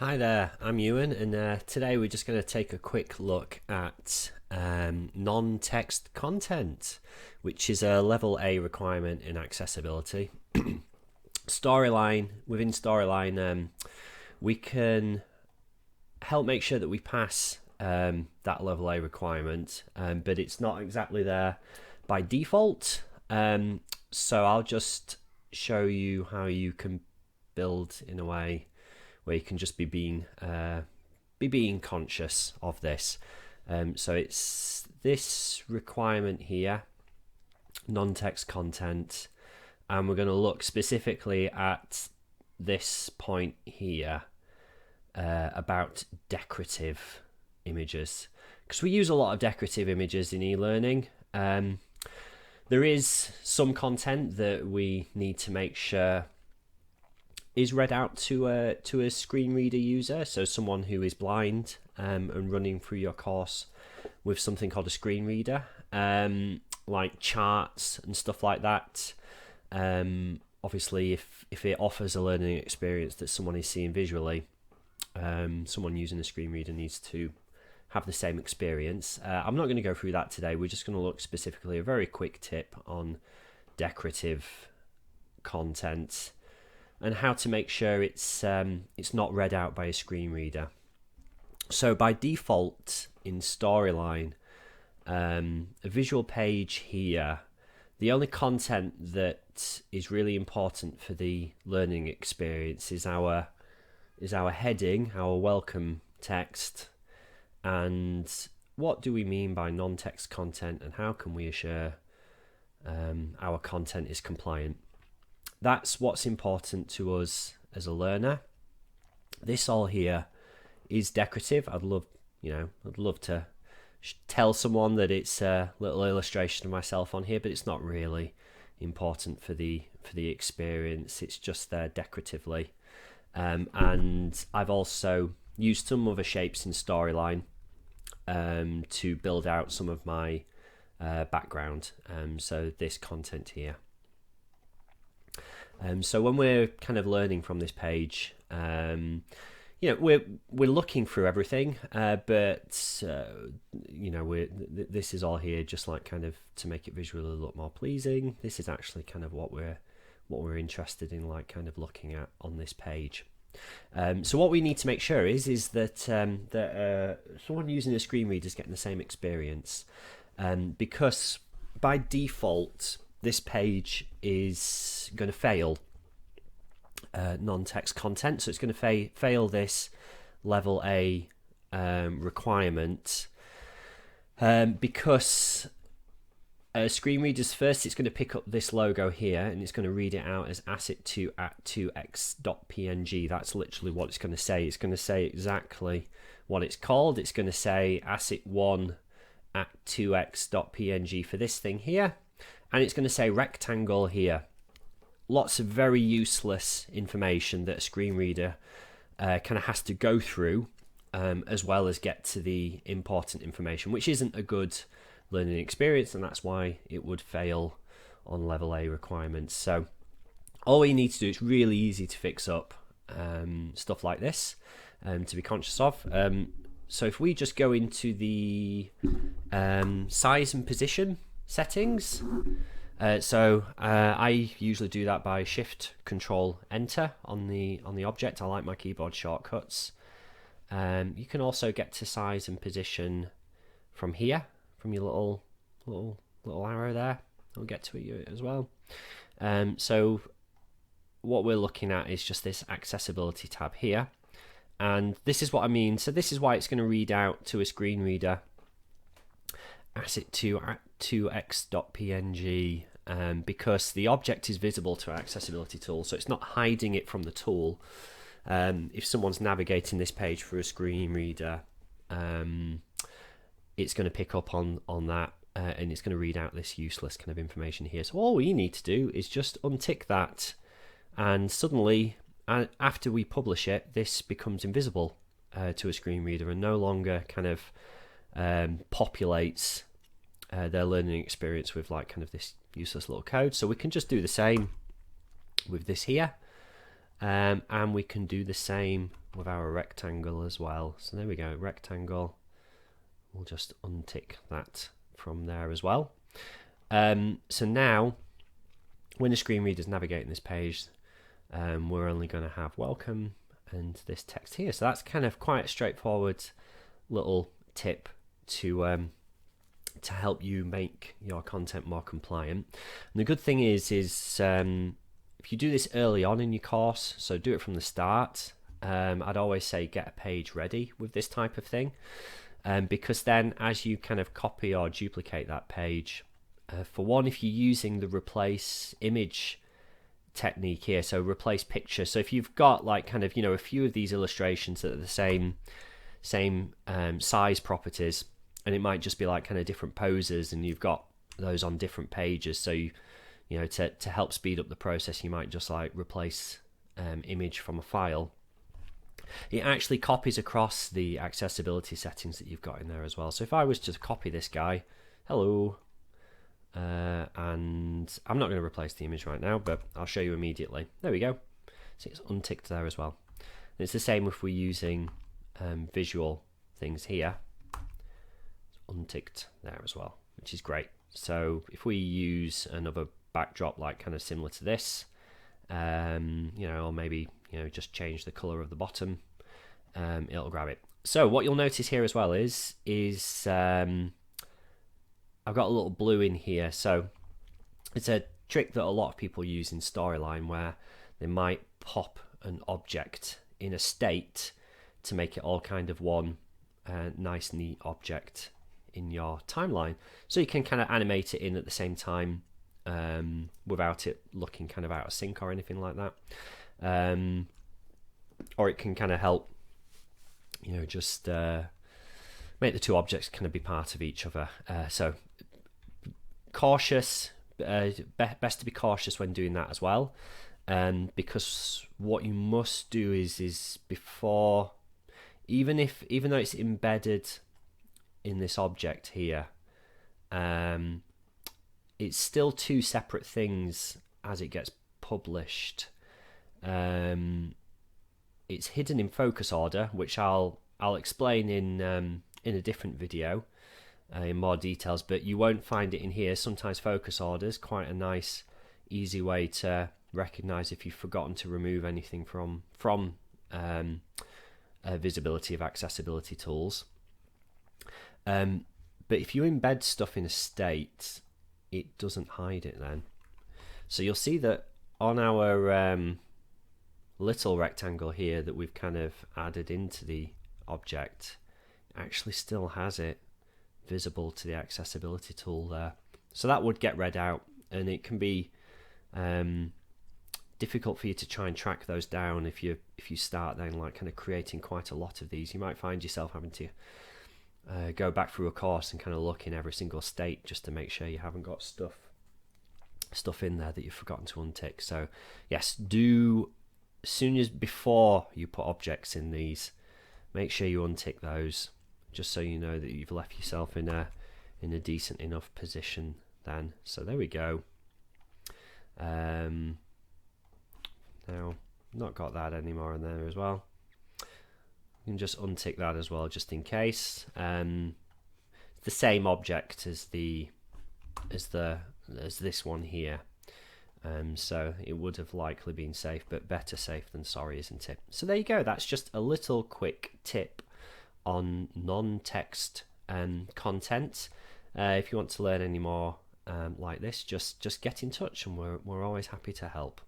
Hi there, I'm Ewan, and today we're just going to take a quick look at non-text content, which is a level A requirement in accessibility. Within Storyline, we can help make sure that we pass that level A requirement, but it's not exactly there by default. So I'll just show you how you can build in a way where you can just be being conscious of this. So it's this requirement here, non-text content, and we're going to look specifically at this point here about decorative images, because we use a lot of decorative images in e-learning. There is some content that we need to make sure is read out to a screen reader user, so someone who is blind and running through your course with something called a screen reader, like charts and stuff like that. Obviously, if it offers a learning experience that someone is seeing visually, someone using a screen reader needs to have the same experience. I'm not going to go through that today. We're just going to look specifically a very quick tip on decorative content and how to make sure it's not read out by a screen reader. So by default in Storyline, a visual page here, the only content that is really important for the learning experience is our heading, our welcome text, and what do we mean by non-text content, and how can we assure our content is compliant. That's what's important to us as a learner. This all here is decorative. I'd love to tell someone that it's a little illustration of myself on here, but it's not really important for the experience. It's just there decoratively. And I've also used some other shapes in Storyline to build out some of my background. So this content here. So when we're kind of learning from this page, we're looking through everything, but this is all here just like kind of to make it visually look more pleasing. This is actually kind of what we're interested in, like kind of looking at on this page. So what we need to make sure is that someone using a screen reader is getting the same experience, because by default this page is going to fail non-text content, so it's going to fail this level A requirement, because screen readers first, it's going to pick up this logo here and it's going to read it out as asset2 at 2x.png. That's literally what it's going to say. It's going to say exactly what it's called. It's going to say asset1 at 2x.png for this thing here, and it's going to say rectangle here. Lots of very useless information that a screen reader kind of has to go through, as well as get to the important information, which isn't a good learning experience, and that's why it would fail on level A requirements. So all we need to do, is really easy to fix up stuff like this, to be conscious of. So if we just go into the size and position settings, I usually do that by Shift Control Enter on the object. I like my keyboard shortcuts. You can also get to size and position from here, from your little arrow there. I'll get to it as well. So what we're looking at is just this accessibility tab here, and this is what I mean. So this is why it's going to read out to a screen reader asset2 at 2x.png, because the object is visible to our accessibility tool, so it's not hiding it from the tool. If someone's navigating this page through a screen reader, it's going to pick up on that, and it's going to read out this useless kind of information here. So all we need to do is just untick that, and suddenly, after we publish it, this becomes invisible to a screen reader and no longer kind of populates their learning experience with like kind of this useless little code. So we can just do the same with this here. And we can do the same with our rectangle as well. So there we go, rectangle. We'll just untick that from there as well. So now, when the screen reader's navigating this page, we're only going to have welcome and this text here. So that's kind of quite a straightforward little tip to help you make your content more compliant. And the good thing is if you do this early on in your course, so do it from the start, I'd always say get a page ready with this type of thing, because then as you kind of copy or duplicate that page, for one, if you're using the replace image technique here, so replace picture, so if you've got like kind of, you know, a few of these illustrations that are the same size properties, and it might just be like kind of different poses, and you've got those on different pages, so you know, to help speed up the process, you might just like replace image from a file. It actually copies across the accessibility settings that you've got in there as well. So if I was to copy this guy, hello, and I'm not going to replace the image right now, but I'll show you immediately. There we go. So it's unticked there as well. And it's the same if we're using visual things here. It's unticked there as well, which is great. So if we use another backdrop like kind of similar to this, you know, or maybe, you know, just change the color of the bottom, it'll grab it. So what you'll notice here as well is I've got a little blue in here. So it's a trick that a lot of people use in Storyline, where they might pop an object in a state to make it all kind of one nice neat object in your timeline, so you can kind of animate it in at the same time, without it looking kind of out of sync or anything like that, or it can kind of help, you know, just make the two objects kind of be part of each other. So cautious, best to be cautious when doing that as well, because what you must do is before, even though it's embedded in this object here, it's still two separate things as it gets published. It's hidden in focus order, which I'll explain in a different video in more details, but you won't find it in here. Sometimes focus order is quite a nice, easy way to recognize if you've forgotten to remove anything from visibility of accessibility tools. But if you embed stuff in a state, it doesn't hide it then. So you'll see that on our little rectangle here that we've kind of added into the object, it actually still has it visible to the accessibility tool there. So that would get read out, and it can be difficult for you to try and track those down if you start then like kind of creating quite a lot of these. You might find yourself having to go back through a course and kind of look in every single state just to make sure you haven't got stuff in there that you've forgotten to untick. So yes, do, as soon as before you put objects in these, make sure you untick those, just so you know that you've left yourself in a decent enough position then. So there we go. Now not got that anymore in there as well. You can just untick that as well, just in case. It's the same object as this one here, so it would have likely been safe, but better safe than sorry, isn't it? So there you go. That's just a little quick tip on non-text content. If you want to learn any more like this, just get in touch, and we're always happy to help.